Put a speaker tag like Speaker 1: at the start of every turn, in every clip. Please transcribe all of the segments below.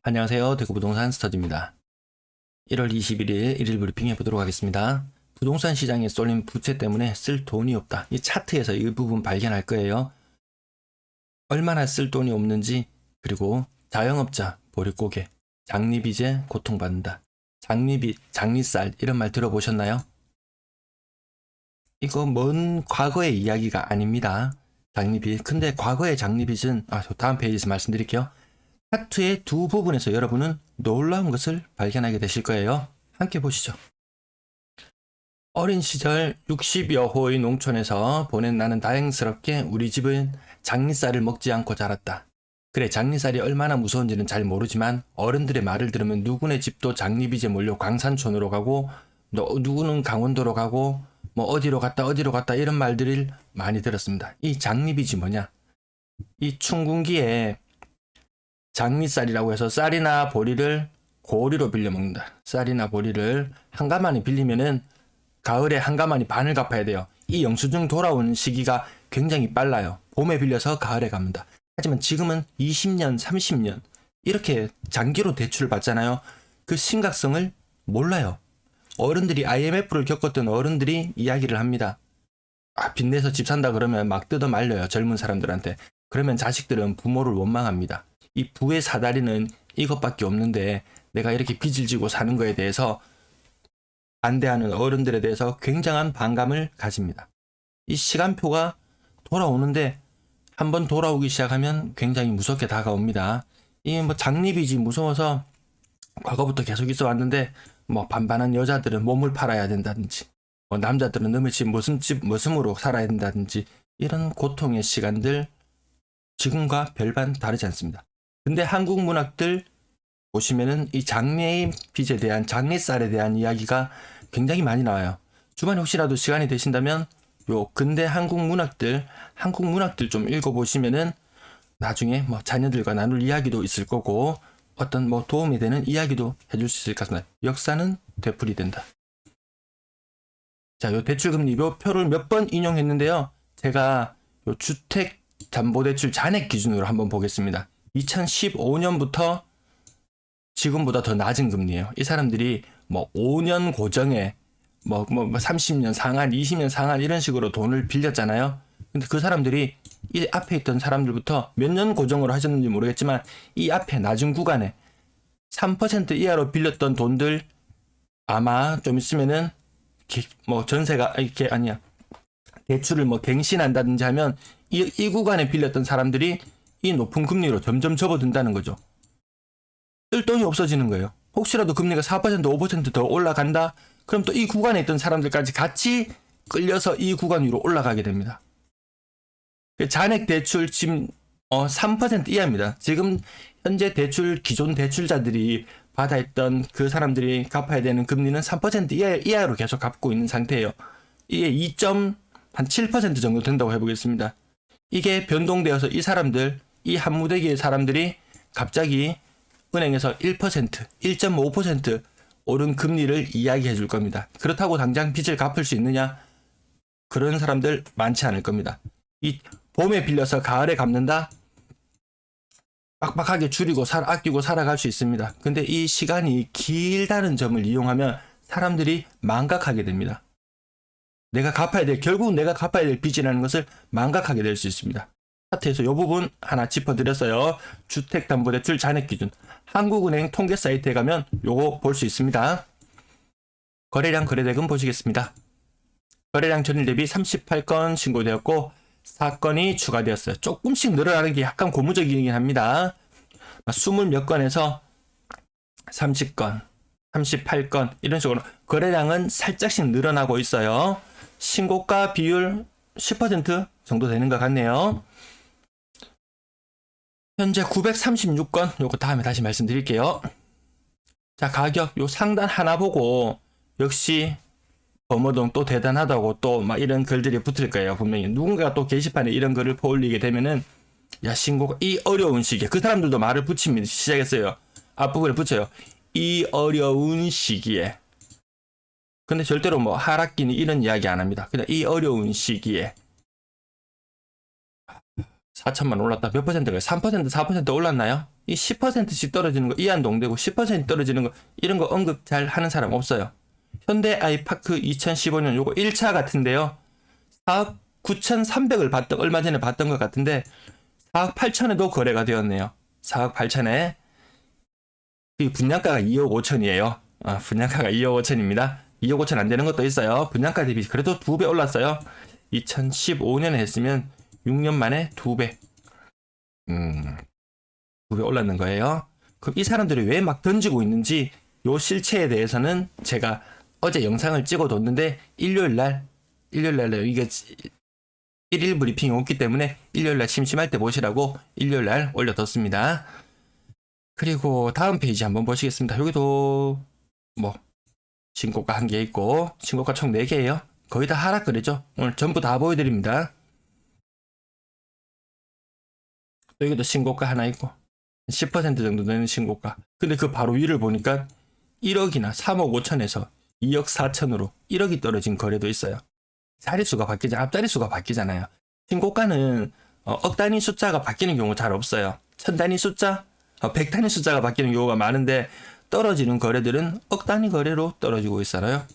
Speaker 1: 안녕하세요. 대구부동산 스터디입니다. 1월 21일 일일 브리핑 해보도록 하겠습니다. 부동산 시장에 쏠린 부채 때문에 쓸 돈이 없다. 이 차트에서 이 부분 발견할 거예요. 얼마나 쓸 돈이 없는지, 그리고 자영업자, 보릿고개, 장리빚에 고통받는다. 장리빚, 장리쌀 이런 말 들어보셨나요? 이거 먼 과거의 이야기가 아닙니다. 장리빚. 근데 과거의 장리빚은 다음 페이지에서 말씀드릴게요. 차트의 두 부분에서 여러분은 놀라운 것을 발견하게 되실 거예요. 함께 보시죠. 어린 시절 60여 호의 농촌에서 보낸 나는 다행스럽게 우리 집은 장리쌀을 먹지 않고 자랐다. 그래, 장리쌀이 얼마나 무서운지는 잘 모르지만 어른들의 말을 들으면 누구네 집도 장리빚에 몰려 광산촌으로 가고 누구는 강원도로 가고 뭐 어디로 갔다 이런 말들을 많이 들었습니다. 이 장리빚이 뭐냐? 이 춘궁기에 장리쌀이라고 해서 쌀이나 보리를 고리로 빌려 먹는다. 쌀이나 보리를 한 가마니 빌리면은 가을에 한 가마니 반을 갚아야 돼요. 이 영수증 돌아오는 시기가 굉장히 빨라요. 봄에 빌려서 가을에 갚는다. 하지만 지금은 20년, 30년 이렇게 장기로 대출을 받잖아요. 그 심각성을 몰라요. 어른들이 IMF를 겪었던 어른들이 이야기를 합니다. 빚내서 집 산다 그러면 막 뜯어 말려요. 젊은 사람들한테. 그러면 자식들은 부모를 원망합니다. 이 부의 사다리는 이것밖에 없는데 내가 이렇게 빚을 지고 사는 거에 대해서 반대하는 어른들에 대해서 굉장한 반감을 가집니다. 이 시간표가 돌아오는데 한번 돌아오기 시작하면 굉장히 무섭게 다가옵니다. 이 장리빚이 무서워서 과거부터 계속 있어 왔는데 반반한 여자들은 몸을 팔아야 된다든지 남자들은 너의 집 머슴으로 살아야 된다든지 이런 고통의 시간들 지금과 별반 다르지 않습니다. 근데 한국 문학들 보시면은 이 장리빚에 대한 장리쌀에 대한 이야기가 굉장히 많이 나와요. 주말에 혹시라도 시간이 되신다면 요 근대 한국 문학들 좀 읽어보시면은 나중에 자녀들과 나눌 이야기도 있을 거고 어떤 도움이 되는 이야기도 해줄 수 있을 것 같습니다. 역사는 되풀이된다. 자, 요 대출금리표 표를 몇 번 인용했는데요. 제가 요 주택담보대출 잔액 기준으로 한번 보겠습니다. 2015년부터 지금보다 더 낮은 금리예요. 이 사람들이 5년 고정에 30년 상한, 20년 상한 이런 식으로 돈을 빌렸잖아요. 근데 그 사람들이 이 앞에 있던 사람들부터 몇 년 고정으로 하셨는지 모르겠지만 이 앞에 낮은 구간에 3% 이하로 빌렸던 돈들 아마 좀 있으면은 전세가 이렇게 아니야. 대출을 갱신한다든지 하면 이 구간에 빌렸던 사람들이 이 높은 금리로 점점 접어든다는 거죠. 쓸 돈이 없어지는 거예요. 혹시라도 금리가 4%, 5% 더 올라간다? 그럼 또 이 구간에 있던 사람들까지 같이 끌려서 이 구간 위로 올라가게 됩니다. 잔액 대출 지금 3% 이하입니다. 지금 현재 기존 대출자들이 받아있던 그 사람들이 갚아야 되는 금리는 3% 이하로 계속 갚고 있는 상태예요. 이게 2.7% 정도 된다고 해보겠습니다. 이게 변동되어서 이 사람들, 이 한무대기의 사람들이 갑자기 은행에서 1%, 1.5% 오른 금리를 이야기해 줄 겁니다. 그렇다고 당장 빚을 갚을 수 있느냐? 그런 사람들 많지 않을 겁니다. 이 봄에 빌려서 가을에 갚는다? 빡빡하게 줄이고 아끼고 살아갈 수 있습니다. 근데 이 시간이 길다는 점을 이용하면 사람들이 망각하게 됩니다. 결국은 내가 갚아야 될 빚이라는 것을 망각하게 될 수 있습니다. 차트에서 이 부분 하나 짚어드렸어요. 주택담보대출 잔액기준. 한국은행 통계 사이트에 가면 요거 볼 수 있습니다. 거래량 거래대금 보시겠습니다. 거래량 전일 대비 38건 신고되었고 사건이 추가되었어요. 조금씩 늘어나는 게 약간 고무적이긴 합니다. 20몇 건에서 30건, 38건 이런 식으로 거래량은 살짝씩 늘어나고 있어요. 신고가 비율 10% 정도 되는 것 같네요. 현재 936건, 요거 다음에 다시 말씀드릴게요. 자, 가격 요 상단 하나 보고 역시 범어동 또 대단하다고 또 이런 글들이 붙을 거예요. 분명히 누군가 또 게시판에 이런 글을 올리게 되면은 신고가 이 어려운 시기에 그 사람들도 말을 붙입니다. 시작했어요. 앞부분에 붙여요. 이 어려운 시기에. 근데 절대로 하락기니 이런 이야기 안 합니다. 그냥 이 어려운 시기에 4천만 올랐다. 몇 퍼센트가요? 3%, 4% 올랐나요? 이 10%씩 떨어지는 거, 이한동되고 10% 떨어지는 거, 이런 거 언급 잘 하는 사람 없어요. 현대 아이파크 2015년 요거 1차 같은데요. 4억 9,300을 얼마 전에 봤던 것 같은데 4억 8천에도 거래가 되었네요. 4억 8천에. 이 분양가가 2억 5천이에요. 분양가가 2억 5천입니다. 2억 5천 안 되는 것도 있어요. 분양가 대비 그래도 2배 올랐어요. 2015년에 했으면 6년 만에 2배. 2배 올랐는 거예요. 그럼 이 사람들이 왜 막 던지고 있는지 요 실체에 대해서는 제가 어제 영상을 찍어뒀는데 일요일날 이게 1일 브리핑이 없기 때문에 일요일날 심심할 때 보시라고 일요일날 올려뒀습니다. 그리고 다음 페이지 한번 보시겠습니다. 여기도 뭐 신고가 1개 있고 신고가 총 4개예요. 거의 다 하락거래죠. 오늘 전부 다 보여드립니다. 여기도 신고가 하나 있고 10% 정도 되는 신고가. 근데 그 바로 위를 보니까 1억이나 3억 5천에서 2억 4천으로 1억이 떨어진 거래도 있어요. 자릿수가 앞자릿수가 바뀌잖아요. 신고가는 억 단위 숫자가 바뀌는 경우 잘 없어요. 1000단위 숫자, 100단위 숫자가 바뀌는 경우가 많은데 떨어지는 거래들은 억 단위 거래로 떨어지고 있어요.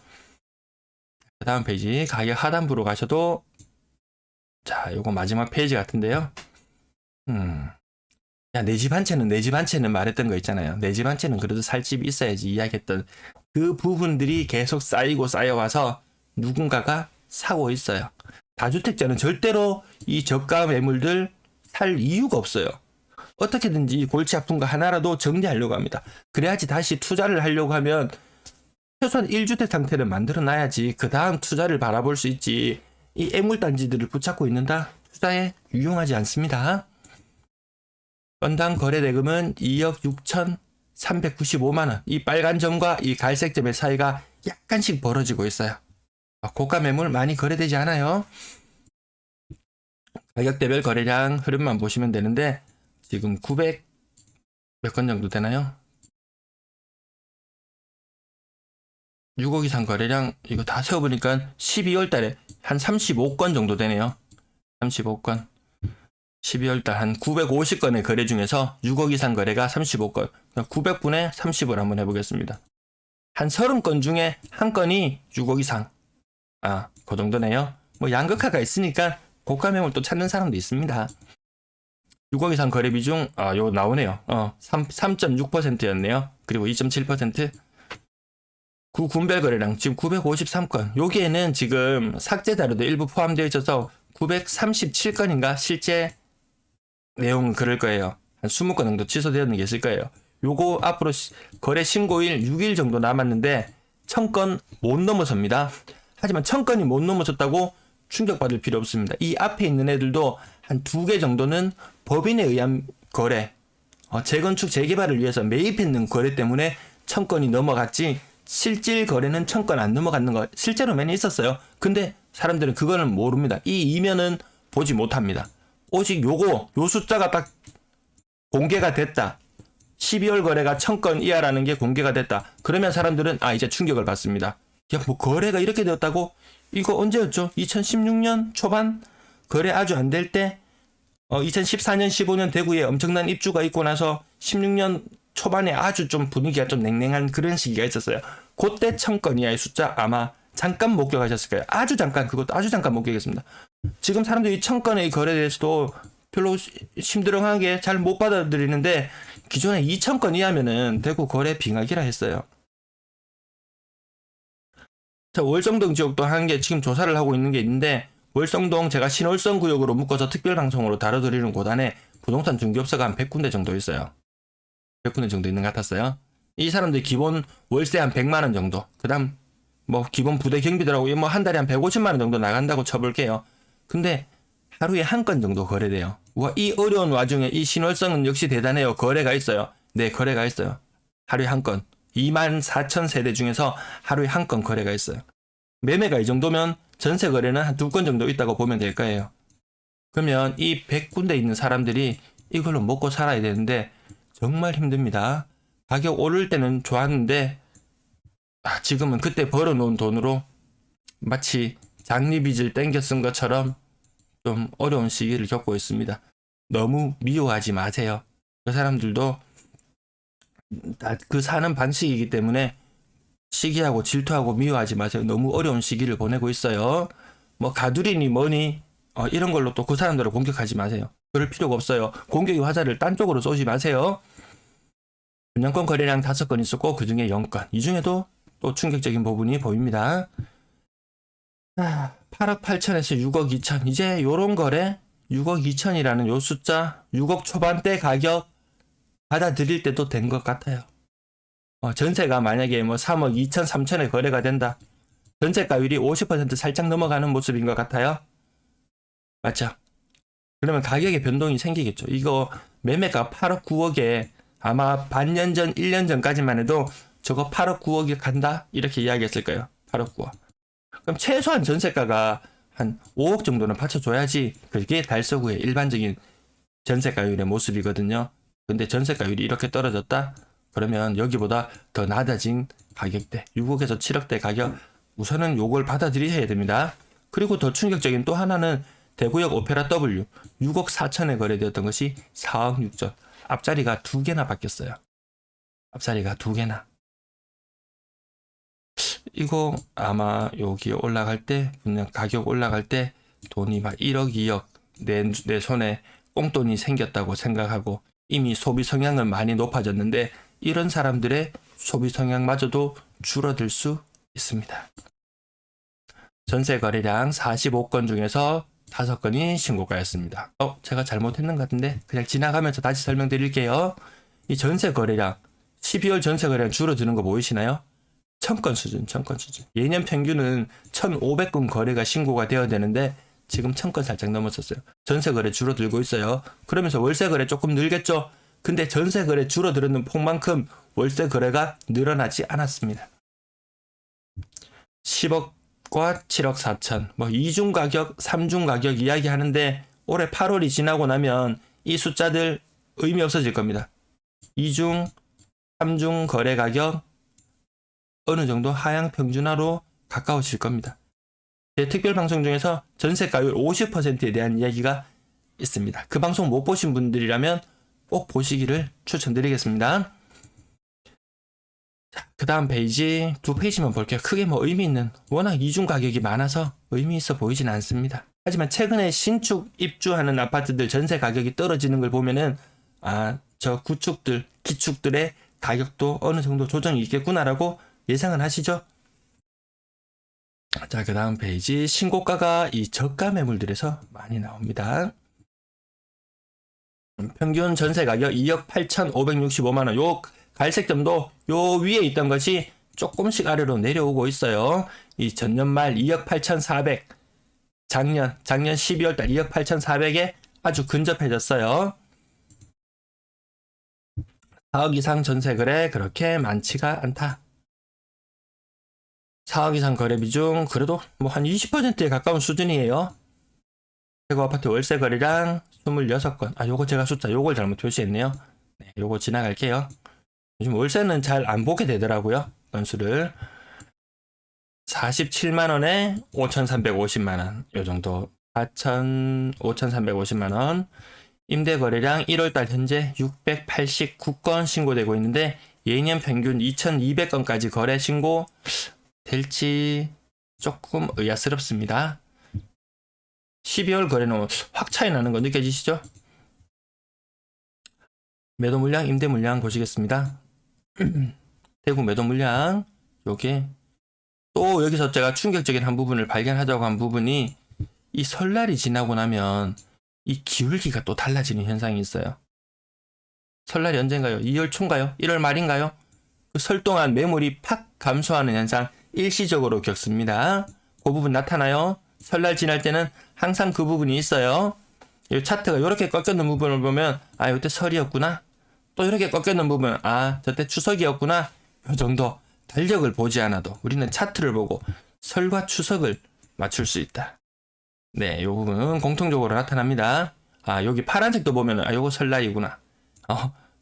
Speaker 1: 다음 페이지 가격 하단부로 가셔도 자, 요거 마지막 페이지 같은데요. 야, 내 집 한 채는 말했던 거 있잖아요. 내 집 한 채는 그래도 살 집이 있어야지 이야기했던 그 부분들이 계속 쌓여와서 누군가가 사고 있어요. 다주택자는 절대로 이 저가 매물들 살 이유가 없어요. 어떻게든지 이 골치 아픈 거 하나라도 정리하려고 합니다. 그래야지 다시 투자를 하려고 하면 최소한 1주택 상태를 만들어 놔야지 그 다음 투자를 바라볼 수 있지. 이 애물단지들을 붙잡고 있는다 투자에 유용하지 않습니다. 건당 거래대금은 2억 6,395만원. 이 빨간 점과 이 갈색 점의 사이가 약간씩 벌어지고 있어요. 고가 매물 많이 거래되지 않아요. 가격대별 거래량 흐름만 보시면 되는데 지금 900 몇 건 정도 되나요? 6억 이상 거래량 이거 다 세어보니까 12월 달에 한 35건 정도 되네요. 35건. 12월달 한 950건의 거래 중에서 6억 이상 거래가 35건. 900분의 30을 한번 해보겠습니다. 한 30건 중에 한 건이 6억 이상. 그 정도네요. 뭐 양극화가 있으니까 고가 매물 또 찾는 사람도 있습니다. 6억 이상 거래 비중, 요거 나오네요. 3.6%였네요. 그리고 2.7%. 구분별 거래량 지금 953건. 여기에는 지금 삭제 자료도 일부 포함되어 있어서 937건인가 실제 내용은 그럴 거예요. 한 20건 정도 취소되었는 게 있을 거예요. 요거 앞으로 거래 신고일 6일 정도 남았는데 1000건 못 넘어섭니다. 하지만 1000건이 못 넘어섰다고 충격받을 필요 없습니다. 이 앞에 있는 애들도 한 2개 정도는 법인에 의한 거래, 재건축 재개발을 위해서 매입했는 거래 때문에 1000건이 넘어갔지 실질 거래는 1000건 안 넘어갔는 거 실제로 많이 있었어요. 근데 사람들은 그거는 모릅니다. 이 이면은 보지 못합니다. 오직 요 숫자가 딱 공개가 됐다. 12월 거래가 1000건 이하라는 게 공개가 됐다. 그러면 사람들은 이제 충격을 받습니다. 야, 뭐 거래가 이렇게 되었다고? 이거 언제였죠? 2016년 초반? 거래 아주 안 될 때? 2014년 15년 대구에 엄청난 입주가 있고 나서 16년 초반에 아주 좀 분위기가 좀 냉랭한 그런 시기가 있었어요. 그때 1000건 이하의 숫자 아마 잠깐 목격하셨을 거예요. 그것도 아주 잠깐 목격했습니다. 지금 사람들이 1000건의 거래에 대해서도 별로 심드렁하게 잘 못 받아들이는데 기존에 2000건 이하면은 대구 거래 빙하기라 했어요. 자, 월성동 지역도 한 게 지금 조사를 하고 있는 게 있는데 월성동 제가 신월성 구역으로 묶어서 특별방송으로 다뤄드리는 곳 안에 부동산 중개업소가 한 100군데 정도 있어요. 100군데 정도 있는 것 같았어요. 이 사람들 기본 월세 한 100만원 정도. 그 다음 뭐 기본 부대 경비들하고 뭐 한 달에 한 150만원 정도 나간다고 쳐볼게요. 근데 하루에 한 건 정도 거래돼요. 와, 이 어려운 와중에 이 신월성은 역시 대단해요. 거래가 있어요. 네, 거래가 있어요. 하루에 한 건. 24,000세대 중에서 하루에 한 건 거래가 있어요. 매매가 이 정도면 전세 거래는 한 2건 정도 있다고 보면 될 거예요. 그러면 이 100군데 있는 사람들이 이걸로 먹고 살아야 되는데 정말 힘듭니다. 가격 오를 때는 좋았는데 지금은 그때 벌어놓은 돈으로 마치 장리빚을 땡겨 쓴 것처럼 좀 어려운 시기를 겪고 있습니다. 너무 미워하지 마세요. 그 사람들도 그 사는 방식이기 때문에 시기하고 질투하고 미워하지 마세요. 너무 어려운 시기를 보내고 있어요. 뭐 가두리니 뭐니 이런 걸로 또 그 사람들을 공격하지 마세요. 그럴 필요가 없어요. 공격의 화살을 딴 쪽으로 쏘지 마세요. 분양권 거래량 5건 있었고 그 중에 0건. 이 중에도 또 충격적인 부분이 보입니다. 8억 8천에서 6억 2천. 이제 요런 거래 6억 2천이라는 요 숫자 6억 초반대 가격 받아들일 때도 된 것 같아요. 전세가 만약에 뭐 3억 2천 3천에 거래가 된다. 전세가율이 50% 살짝 넘어가는 모습인 것 같아요. 맞죠? 그러면 가격의 변동이 생기겠죠. 이거 매매가 8억 9억에 아마 반년 전 1년 전까지만 해도 저거 8억 9억이 간다? 이렇게 이야기했을 거예요. 8억 9억. 그럼 최소한 전세가가 한 5억 정도는 받쳐줘야지 그게 달서구의 일반적인 전세가율의 모습이거든요. 근데 전세가율이 이렇게 떨어졌다? 그러면 여기보다 더 낮아진 가격대 6억에서 7억대 가격 우선은 요걸 받아들이셔야 됩니다. 그리고 더 충격적인 또 하나는 대구역 오페라 W 6억 4천에 거래되었던 것이 4억 6천. 앞자리가 2개나 바뀌었어요. 앞자리가 2개나. 이거 아마 여기 올라갈 때 분명 가격 올라갈 때 돈이 막 1억 2억 내 손에 꽁돈이 생겼다고 생각하고 이미 소비 성향은 많이 높아졌는데 이런 사람들의 소비 성향마저도 줄어들 수 있습니다. 전세 거래량 45건 중에서 5건이 신고가였습니다. 제가 잘못했는 것 같은데 그냥 지나가면서 다시 설명드릴게요. 이 전세 거래량 12월 전세 거래량 줄어드는 거 보이시나요? 1000건 수준. 예년 평균은 1500건 거래가 신고가 되어야 되는데 지금 1000건 살짝 넘었었어요. 전세 거래 줄어들고 있어요. 그러면서 월세 거래 조금 늘겠죠? 근데 전세 거래 줄어드는 폭만큼 월세 거래가 늘어나지 않았습니다. 10억과 7억 4천, 뭐 2중 가격, 3중 가격 이야기하는데 올해 8월이 지나고 나면 이 숫자들 의미 없어질 겁니다. 2중, 3중 거래 가격 어느 정도 하향 평준화로 가까워질 겁니다. 제 특별 방송 중에서 전세가율 50%에 대한 이야기가 있습니다. 그 방송 못 보신 분들이라면 꼭 보시기를 추천드리겠습니다. 그 다음 페이지 2페이지만 볼게요. 크게 뭐 의미 있는 워낙 이중 가격이 많아서 의미 있어 보이진 않습니다. 하지만 최근에 신축 입주하는 아파트들 전세 가격이 떨어지는 걸 보면은 저 구축들 기축들의 가격도 어느 정도 조정이 있겠구나라고 예상은 하시죠? 자, 그 다음 페이지 신고가가 이 저가 매물들에서 많이 나옵니다. 평균 전세 가격 2억 8,565만원. 요 갈색 점도 요 위에 있던 것이 조금씩 아래로 내려오고 있어요. 이 전년 말 2억 8,400, 작년 12월 달 2억 8,400에 아주 근접해졌어요. 4억 이상 전세 거래 그렇게 많지가 않다. 4억 이상 거래 비중 그래도 뭐 한 20%에 가까운 수준이에요. 대구 아파트 월세 거래량 26건. 요거 제가 숫자 요걸 잘못 표시했네요. 네, 요거 지나갈게요. 요즘 월세는 잘 안 보게 되더라고요. 건수를 47만원에 5,350만원 요 정도 5,350만원. 임대 거래량 1월달 현재 689건 신고되고 있는데 예년 평균 2,200건까지 거래 신고 될지 조금 의아스럽습니다. 12월 거래는 확 차이 나는 거 느껴지시죠? 매도 물량, 임대 물량 보시겠습니다. 대구 매도 물량 요게 또 여기서 제가 충격적인 한 부분을 발견하자고 한 부분이 이 설날이 지나고 나면 이 기울기가 또 달라지는 현상이 있어요. 설날이 언젠가요? 2월 초인가요? 1월 말인가요? 그 설 동안 매물이 팍 감소하는 현상 일시적으로 겪습니다. 그 부분 나타나요. 설날 지날 때는 항상 그 부분이 있어요. 이 차트가 이렇게 꺾였는 부분을 보면 이때 설이었구나. 또 이렇게 꺾였는 부분 저때 추석이었구나. 이 정도 달력을 보지 않아도 우리는 차트를 보고 설과 추석을 맞출 수 있다. 네, 이 부분은 공통적으로 나타납니다. 여기 파란색도 보면은 요거 설날이구나.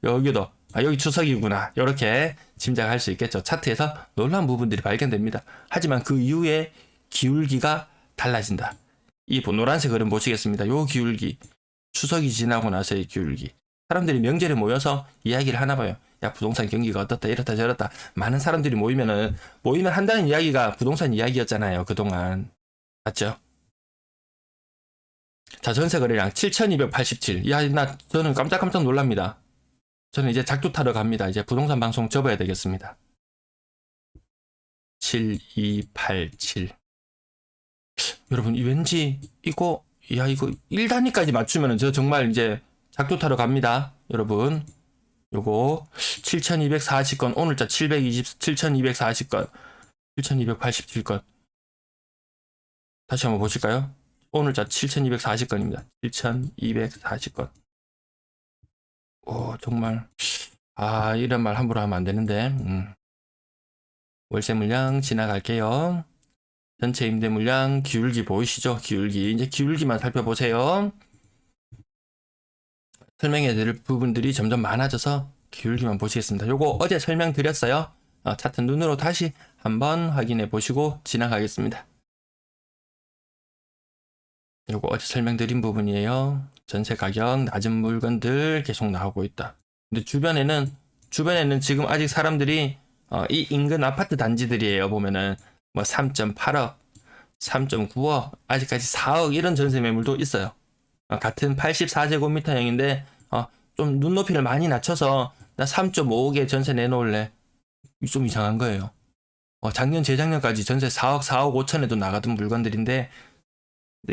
Speaker 1: 여기도 여기 추석이구나. 이렇게 짐작할 수 있겠죠. 차트에서 놀라운 부분들이 발견됩니다. 하지만 그 이후에 기울기가 달라진다. 이 노란색 그림 보시겠습니다. 요 기울기 추석이 지나고 나서의 기울기. 사람들이 명절에 모여서 이야기를 하나 봐요. 야, 부동산 경기가 어떻다, 이렇다, 저렇다. 많은 사람들이 모이면 한다는 이야기가 부동산 이야기였잖아요, 그동안. 맞죠? 자, 전세 거래량 7,287. 야, 저는 깜짝깜짝 놀랍니다. 저는 이제 작두 타러 갑니다. 이제 부동산 방송 접어야 되겠습니다. 7287. 여러분, 왠지 이거 1단위까지 맞추면 저 정말 이제 작두 타러 갑니다. 여러분, 요거 7,240건, 오늘자 7,240건, 7,287건. 다시 한번 보실까요? 오늘자 7,240건입니다. 7,240건. 오, 정말. 이런 말 함부로 하면 안 되는데. 월세 물량 지나갈게요. 전체 임대 물량 기울기 보이시죠? 기울기. 이제 기울기만 살펴보세요. 설명해 드릴 부분들이 점점 많아져서 기울기만 보시겠습니다. 요거 어제 설명드렸어요. 차트 눈으로 다시 한번 확인해 보시고 지나가겠습니다. 요거 어제 설명드린 부분이에요. 전세 가격 낮은 물건들 계속 나오고 있다. 근데 주변에는 지금 아직 사람들이 이 인근 아파트 단지들이에요. 보면은 뭐 3.8억, 3.9억, 아직까지 4억 이런 전세 매물도 있어요. 같은 84제곱미터형인데 좀 눈높이를 많이 낮춰서 나 3.5억에 전세 내놓을래. 좀 이상한 거예요. 작년 재작년까지 전세 4억 5천에도 나가던 물건들인데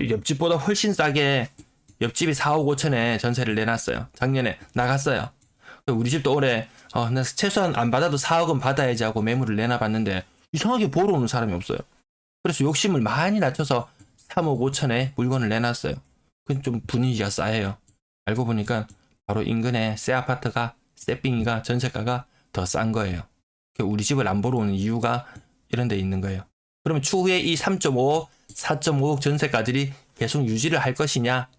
Speaker 1: 옆집보다 훨씬 싸게 옆집이 4억 5천에 전세를 내놨어요. 작년에 나갔어요. 우리 집도 올해 나 최소한 안 받아도 4억은 받아야지 하고 매물을 내놔봤는데 이상하게 보러 오는 사람이 없어요. 그래서 욕심을 많이 낮춰서 3억 5천에 물건을 내놨어요. 그건 좀 분위기가 싸해요. 알고 보니까 바로 인근에 새 아파트가, 새 빙이가, 전세가가 더 싼 거예요. 우리 집을 안 보러 오는 이유가 이런 데 있는 거예요. 그러면 추후에 이 3.5억, 4.5억 전세가들이 계속 유지를 할 것이냐?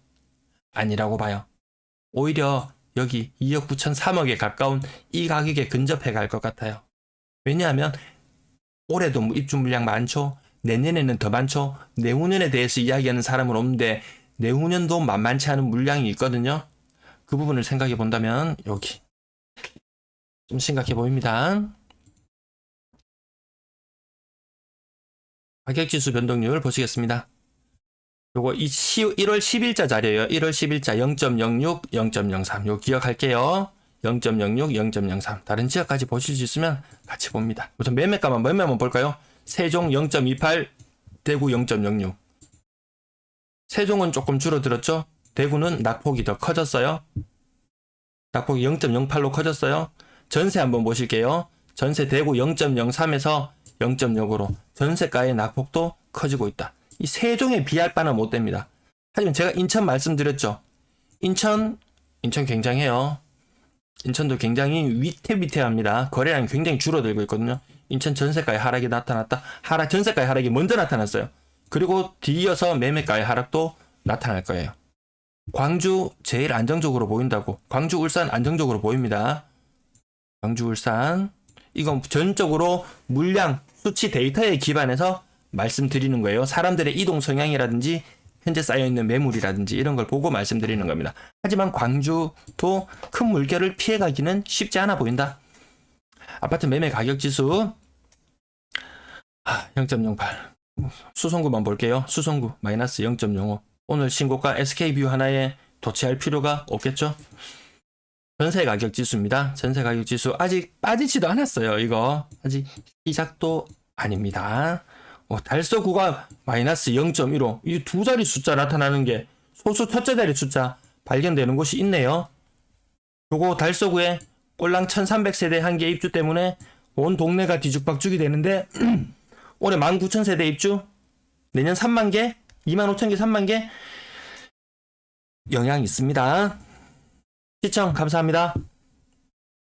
Speaker 1: 아니라고 봐요. 오히려 여기 2억 9천 3억에 가까운 이 가격에 근접해 갈 것 같아요. 왜냐하면 올해도 입주 물량 많죠. 내년에는 더 많죠. 내후년에 대해서 이야기하는 사람은 없는데 내후년도 만만치 않은 물량이 있거든요. 그 부분을 생각해 본다면 여기 좀 심각해 보입니다. 가격지수 변동률 보시겠습니다. 요거 1월 10일자 자료예요. 1월 10일자 0.06, 0.03. 요 기억할게요. 0.06, 0.03. 다른 지역까지 보실 수 있으면 같이 봅니다. 우선 매매가만 몇몇만 볼까요? 세종 0.28, 대구 0.06. 세종은 조금 줄어들었죠? 대구는 낙폭이 더 커졌어요. 낙폭이 0.08로 커졌어요. 전세 한번 보실게요. 전세 대구 0.03에서 0.0으로 전세가의 낙폭도 커지고 있다. 이 세종에 비할 바는 못 됩니다. 하지만 제가 인천 말씀드렸죠. 인천 굉장해요. 인천도 굉장히 위태위태합니다. 거래량이 굉장히 줄어들고 있거든요. 인천 전세가의 하락이 나타났다. 전세가의 하락이 먼저 나타났어요. 그리고 뒤이어서 매매가의 하락도 나타날 거예요. 광주 제일 안정적으로 보인다고. 광주, 울산 안정적으로 보입니다. 광주, 울산. 이건 전적으로 물량, 수치 데이터에 기반해서 말씀드리는 거예요. 사람들의 이동 성향이라든지 현재 쌓여있는 매물이라든지 이런 걸 보고 말씀드리는 겁니다. 하지만 광주도 큰 물결을 피해가기는 쉽지 않아 보인다. 아파트 매매 가격 지수 0.08. 수성구만 볼게요. 수성구 마이너스 0.05. 오늘 신고가 SK뷰 하나에 도취할 필요가 없겠죠? 전세 가격 지수입니다. 전세 가격 지수 아직 빠지지도 않았어요. 이거 아직 시작도 아닙니다. 달서구가 마이너스 0.15. 이 두 자리 숫자 나타나는 게 소수 첫째 자리 숫자 발견되는 곳이 있네요. 요거 달서구에 꼴랑 1300세대 한 개 입주 때문에 온 동네가 뒤죽박죽이 되는데 올해 19,000세대 입주, 내년 3만 개, 25,000개, 3만 개 영향이 있습니다. 시청 감사합니다.